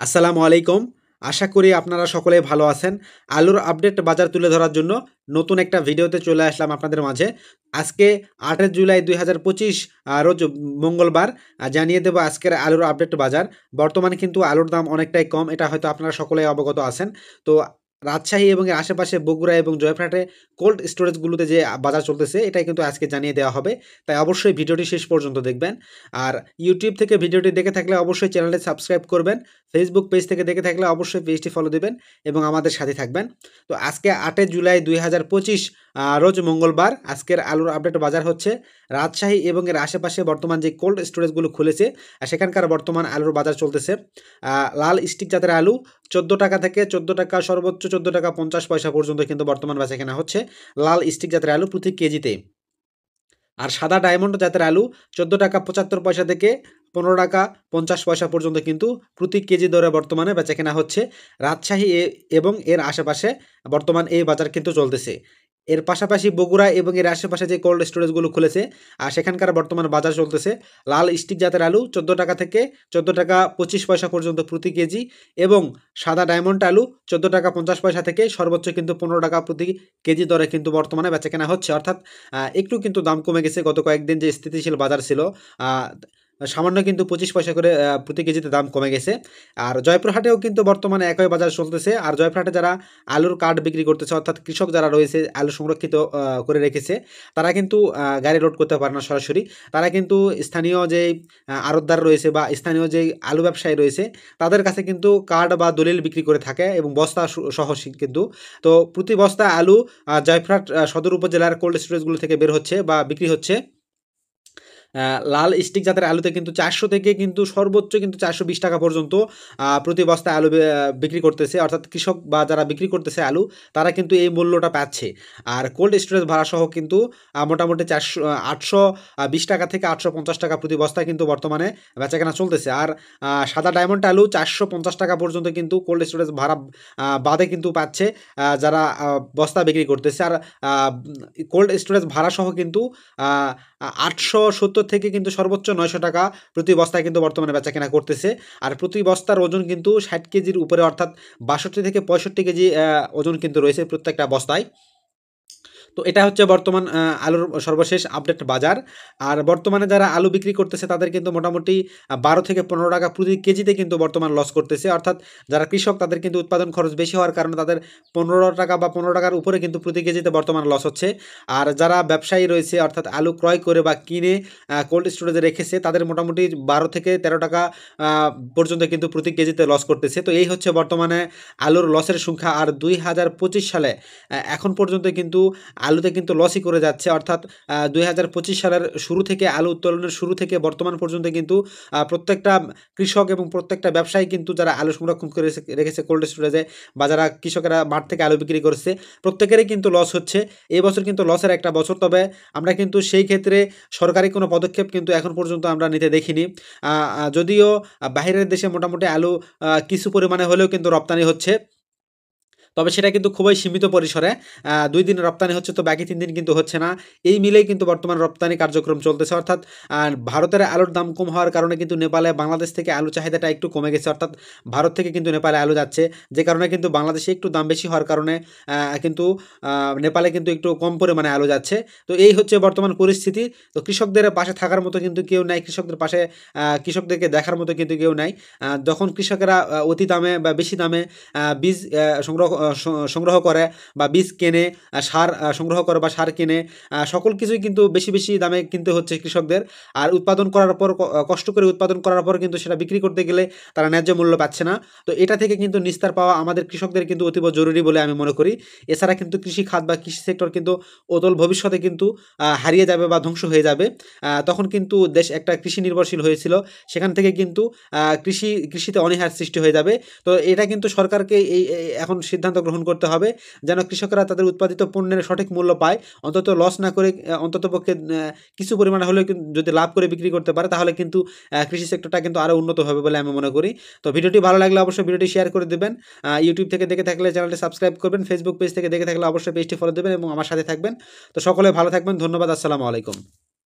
আসসালামু আলাইকুম। আশা করি আপনারা সকলেই ভালো আছেন। আলুর আপডেট বাজার তুলে ধরার জন্য নতুন একটা ভিডিওতে চলে আসলাম আপনাদের মাঝে। আজকে ৮ জুলাই ২০২৫ রোজ মঙ্গলবার জানিয়ে দেব আজকের আলুর আপডেট বাজার। বর্তমানে কিন্তু আলুর দাম অনেকটাই কম। এটা হয়তো আপনারা সকলেই অবগত আছেন। তো রাজশাহী এবং এর আশেপাশে বগুড়া এবং জয়পুরহাটে কোল্ড স্টোরেজগুলোতে যে বাজার চলতেছে এটাই কিন্তু আজকে জানিয়ে দেওয়া হবে। তাই অবশ্যই ভিডিওটি শেষ পর্যন্ত দেখবেন। আর ইউটিউব থেকে ভিডিওটি দেখে থাকলে অবশ্যই চ্যানেলটি সাবস্ক্রাইব করবেন। ফেসবুক পেজ থেকে দেখে থাকলে অবশ্যই পেজটি ফলো দিবেন এবং আমাদের সাথে থাকবেন। তো আজকে ৮ জুলাই ২০২৫ রোজ মঙ্গলবার আজকের আলুর আপডেট বাজার হচ্ছে রাজশাহী এবং এর আশেপাশে বর্তমান যে কোল্ড স্টোরেজগুলো খুলেছে সেখানকার বর্তমান আলুর বাজার চলতেছে। লাল স্টিক জাতের আলু ১৪ টাকা থেকে ১৪ টাকা সর্বোচ্চ ১৪ টাকা ৫০ পয়সা পর্যন্ত কিন্তু বর্তমান বেচাকেনা হচ্ছে লাল স্টিক জাতের আলু প্রতি কেজিতে। আর সাদা ডায়মন্ড জাতের আলু ১৪ টাকা ৭৫ পয়সা থেকে ১৫ টাকা ৫০ পয়সা পর্যন্ত কিন্তু প্রতি কেজি দরে বর্তমানে বেচাকেনা হচ্ছে রাজশাহী এবং এর আশেপাশে বর্তমান এই বাজার কিন্তু চলতেছে। এর পাশাপাশি বগুড়া এবং এর আশেপাশে যে কোল্ড স্টোরেজগুলো খুলেছে সেখানকার বর্তমান বাজার চলতেছে লাল স্টিক জাতের আলু ১৪ টাকা থেকে ১৪ টাকা ২৫ পয়সা পর্যন্ত প্রতি কেজি এবং সাদা ডায়মন্ড আলু ১৪ টাকা ৫০ পয়সা থেকে সর্বোচ্চ কিন্তু ১৫ টাকা প্রতি কেজি দরে কিন্তু বর্তমানে বেচাকেনা হচ্ছে। অর্থাৎ একটু কিন্তু দাম কমে গেছে। গত কয়েকদিন যে স্থিতিশীল বাজার ছিল আ সামান্য কিন্তু ২৫ পয়সা করে প্রতি কেজিতে দাম কমে গেছে। আর জয়পুরহাটেও কিন্তু বর্তমানে একই বাজার চলতেছে। আর জয়পুরহাটে যারা আলুর কার্ড বিক্রি করতেছে অর্থাৎ কৃষক যারা রয়েছে আলু সংরক্ষিত করে রেখেছে তারা কিন্তু গাড়ি লোড করতে পারে না সরাসরি। তারা কিন্তু স্থানীয় যেই আড়তদার রয়েছে বা স্থানীয় যেই আলু ব্যবসায়ী রয়েছে তাদের কাছে কিন্তু কার্ড বা দলিল বিক্রি করে থাকে এবং বস্তা সহ কিন্তু। তো প্রতি বস্তা আলু জয়পুরহাট সদর উপজেলার কোল্ড স্টোরেজগুলো থেকে বের হচ্ছে বা বিক্রি হচ্ছে। লাল স্টিক জাতের আলুতে কিন্তু ৪০০ থেকে কিন্তু সর্বোচ্চ কিন্তু ৪২০ টাকা পর্যন্ত প্রতি বস্তায় আলু বিক্রি করতেছে। অর্থাৎ কৃষক বা যারা বিক্রি করতেছে আলু তারা কিন্তু এই মূল্যটা পাচ্ছে। আর কোল্ড স্টোরেজ ভাড়া সহ কিন্তু মোটামুটি ৮২০ টাকা থেকে ৮৫০ টাকা প্রতি বস্তায় কিন্তু বর্তমানে বেচাকেনা চলতেছে। আর সাদা ডায়মন্ড আলু ৪৫০ টাকা পর্যন্ত কিন্তু কোল্ড স্টোরেজ ভাড়া বাদে কিন্তু পাচ্ছে যারা বস্তা বিক্রি করতেছে। আর কোল্ড স্টোরেজ ভাড়া সহ কিন্তু ৮৭০ থেকে কিন্তু সর্বোচ্চ ৯০০ টাকা প্রতি বস্তায় কিন্তু বর্তমানে বেচাকেনা করতেছে। আর প্রতি বস্তার ওজন কিন্তু ৬০ কেজির উপরে অর্থাৎ ৬২ থেকে ৬৫ কেজি ওজন কিন্তু রয়েছে প্রত্যেকটা বস্তায়। তো এটা হচ্ছে বর্তমান আলুর সর্বশেষ আপডেট বাজার। আর বর্তমানে যারা আলু বিক্রি করতেছে তাদের কিন্তু মোটামুটি ১২ থেকে ১৫ টাকা প্রতি কেজিতে কিন্তু বর্তমান লস করতেছে। অর্থাৎ যারা কৃষক তাদের কিন্তু উৎপাদন খরচ বেশি হওয়ার কারণে তাদের ১৫ টাকা বা ১৫ টাকার উপরে কিন্তু প্রতি কেজিতে বর্তমান লস হচ্ছে। আর যারা ব্যবসায়ী রয়েছে অর্থাৎ আলু ক্রয় করে বা কিনে কোল্ড স্টোরেজে রেখেছে তাদের মোটামুটি ১২ থেকে ১৩ টাকা পর্যন্ত কিন্তু প্রতি কেজিতে লস করতেছে। তো এই হচ্ছে বর্তমানে আলুর লসের সংখ্যা। আর ২০২৫ সালে এখন পর্যন্ত কিন্তু আলুতে কিন্তু লসই করে যাচ্ছে। অর্থাৎ ২০২৫ সালের শুরু থেকে আলু উত্তোলনের শুরু থেকে বর্তমান পর্যন্ত কিন্তু প্রত্যেকটা কৃষক এবং প্রত্যেকটা ব্যবসায়ী কিন্তু যারা আলু সংরক্ষণ করে রেখেছে কোল্ড স্টোরেজে বা যারা কৃষকেরা মাঠ থেকে আলু বিক্রি করছে প্রত্যেকেরই কিন্তু লস হচ্ছে। এই বছর কিন্তু লসের একটা বছর। তবে আমরা কিন্তু সেই ক্ষেত্রে সরকারি কোনো পদক্ষেপ কিন্তু এখন পর্যন্ত আমরা নিতে দেখিনি। যদিও বাহিরের দেশে মোটামুটি আলু কিছু পরিমাণে হলেও কিন্তু রপ্তানি হচ্ছে। তবে সেটা কিন্তু খুবই সীমিত পরিসরে ২ দিন রপ্তানি হচ্ছে তো বাকি ৩ দিন কিন্তু হচ্ছে না। এই মিলেই কিন্তু বর্তমান রপ্তানি কার্যক্রম চলতেছে। অর্থাৎ ভারতের আলুর দাম কম হওয়ার কারণে কিন্তু নেপালে বাংলাদেশ থেকে আলু চাহিদাটা একটু কমে গেছে। অর্থাৎ ভারত থেকে কিন্তু নেপালে আলু যাচ্ছে। যে কারণে কিন্তু বাংলাদেশে একটু দাম বেশি হওয়ার কারণে কিন্তু নেপালে কিন্তু একটু কম পরিমাণে আলু যাচ্ছে। তো এই হচ্ছে বর্তমান পরিস্থিতি। তো কৃষকদের পাশে থাকার মতো কিন্তু কেউ নাই। কৃষকদের পাশে কৃষকদেরকে দেখার মতো কিন্তু কেউ নাই। যখন কৃষকেরা অতি দামে বা বেশি দামে বীজ সংগ্রহ করে বা বীজ কেনে, সার সংগ্রহ করে বা সার কিনে সকল কিছুই কিন্তু বেশি দামে কিনতে হচ্ছে কৃষকদের। আর উৎপাদন করার পর কষ্ট করে উৎপাদন করার পর কিন্তু সেটা বিক্রি করতে গেলে তারা ন্যায্য মূল্য পাচ্ছে না। তো এটা থেকে কিন্তু নিস্তার পাওয়া আমাদের কৃষকদের কিন্তু অতীব জরুরি বলে আমি মনে করি। এছাড়া কিন্তু কৃষি খাত বা কৃষি সেক্টর কিন্তু অতল ভবিষ্যতে কিন্তু হারিয়ে যাবে বা ধ্বংস হয়ে যাবে। তখন কিন্তু দেশ একটা কৃষি নির্ভরশীল হয়েছিল, সেখান থেকে কিন্তু কৃষিতে অনীহার সৃষ্টি হয়ে যাবে। তো এটা কিন্তু সরকারকে এই এখন সিদ্ধান্ত গ্রহণ করতে হবে যেন কৃষকরা তাদের উৎপাদিত পণ্যের সঠিক মূল্য পায়। অন্তত লস না করে অন্ততপক্ষে কিছু পরিমাণে হলেও কিন্তু যদি লাভ করে বিক্রি করতে পারে তাহলে কিন্তু কৃষি সেক্টরটা কিন্তু আরও উন্নত হবে বলে আমি মনে করি। তো ভিডিওটি ভালো লাগলে অবশ্যই ভিডিওটি শেয়ার করে দেবেন। ইউটিউব থেকে দেখে থাকলে চ্যানেলটি সাবস্ক্রাইব করবেন। ফেসবুক পেজ থেকে দেখে থাকলে অবশ্যই পেজটি ফলো দেবেন এবং আমার সাথে থাকবেন। তো সকলে ভালো থাকবেন। ধন্যবাদ। আসসালামু আলাইকুম।